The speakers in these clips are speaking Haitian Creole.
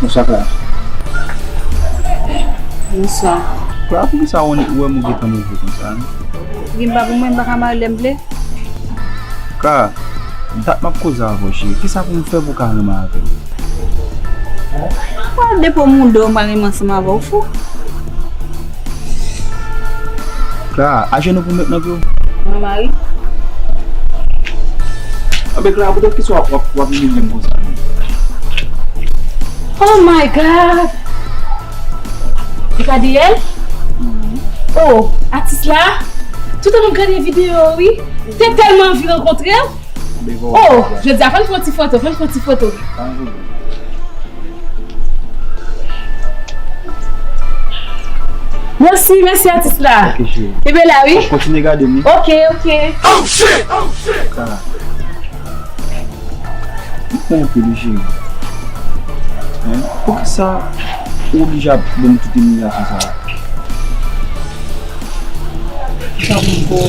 Musta ka? Musta? Kaya ako bisa ako ni uwe mo kita mo kung saan? Gimba ko mo baka malemble. Ka, tak makuza ako siya. Kisa kong febo ka nga mga akin. Pwede po mundo malimang sa mga bawfo. Ka, asya na pumit na ko. Mamari? Abe, ka, ako daw kiswap wap nilin ko saan. Oh my God! Dikadiel? Oh, artiste là? Tout le monde regarde les vidéos, oui? T'es tellement envie de rencontrer? Oh, je dis, fais une petite photo, Merci artiste là. Ok, chérie. Et bien là, oui? Continue à regarder moi. Ok. Oh shit! Ka, mwen pe li chérie. Pou ki sa, oblige a bon tout emi a sa. Sa mwen po.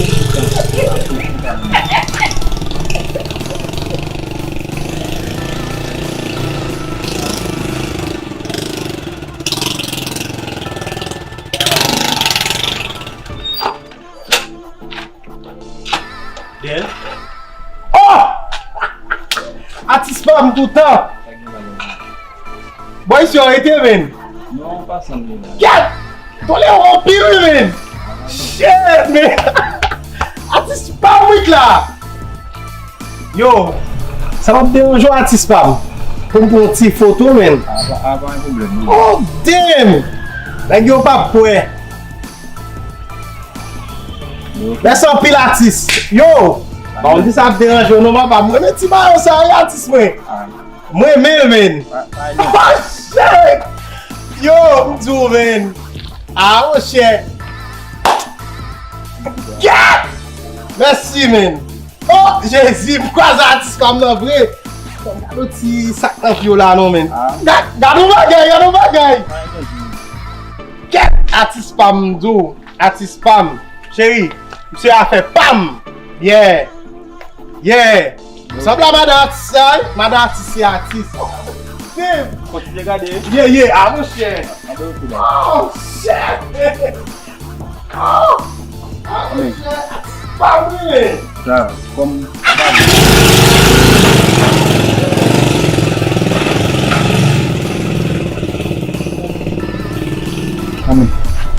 Del? Oh! Artiste femme tout le temps! Boy, si on était, man! Non, pas sans lui. Kat! Ton les vampires, man! Shit, man! Artiste femme, oui, là! Yo! Ça va me déranger, artiste femme! Pour une petite photo, man! Avant un problème. Oh, damn! Là, yo, pas pour. Laisse un pile artiste! Yo! On dit ça me dérange, non, pas moi, mais tu m'as ça, artiste, moi! Moi, man! Oh shit! Yo, m'dou, man! Ah, oh shit! Yeah! Merci, man! Oh, Jésus, pourquoi ça artiste comme ça, vrai? Regarde petit sac dans le là, non, man! Regarde nos bagailles! Quel artiste pam, m'dou? Artiste pam! Chérie, monsieur a fait pam! Yeah! Semble à madame artiste, madame artiste, c'est artiste. Continue à regarder. Yeah, ah mon chien. Oh shit. Oh, ah mon chien. Pas vrai. Ka, kom... Kami,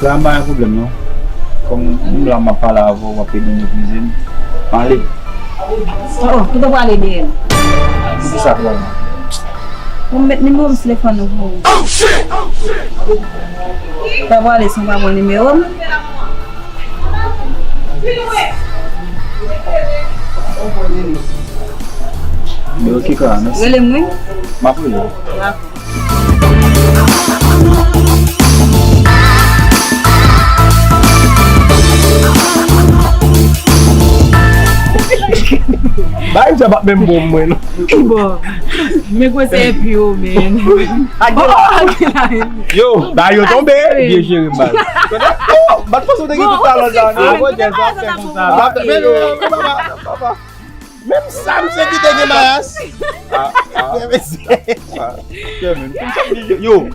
kaya ba yung problem, no? Kung hindi lang mapala ako, mapili niyo cuisine. Mali. Oh, kita buat ada dia. Bisa ko lang. Ni bom telefon no. Tá buat ada semua mau ni meu. Yo, kika, ano? Boleh mu? Mapo yun. Baik jabat bembom man. Ibo. Me gostei pior, man. Yo, dayo tombe. Dia chéri mbal. Oh, bat pas udah gitu talon dan. Aku jangan papa. Même Sam c'est dit que mas. Yo,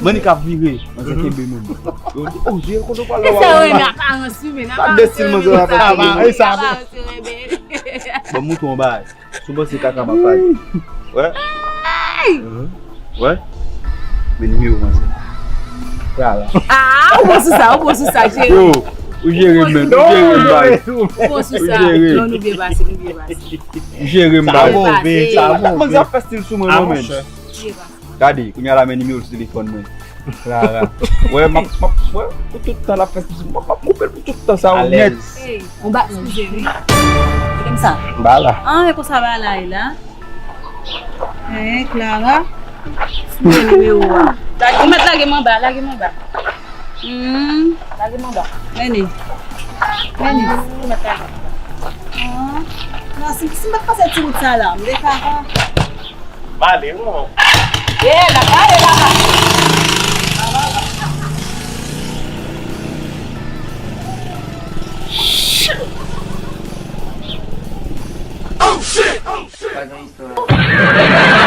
mani ka vire, mas é kebe men. Yo, oh, j'ai ko do pala. Essa é minha cara, assim, né? Tá descendo mas ela tá. Aí sabe. Ba mutu mo ba. Suba si kaka mapai. Ouais. Ouais. Beni miu mas. Kala. Ah, o bolso sa, gente. Yo, o chéri men, o chéri mbal. O bolso sa. Não bebe base. O chéri mbal. Tá Mas a festil suma no men. Tadi, kunyala men miu silicone men. Clara. Ouais, ma ouais, tout dans la festil suma. Ma couper tout dans sa net. Ei, um ba, excusez-moi. Comme ça. Bala. Ah, é com essa bala aí lá. É, Clara. Meu. Lagi mau ba. Lagi mau ba. Ini. Mata. Ah. Nasi sempat pasal cimut salam. Mereka. Valeu. Ela. Oh shit! pas dans l'histoire.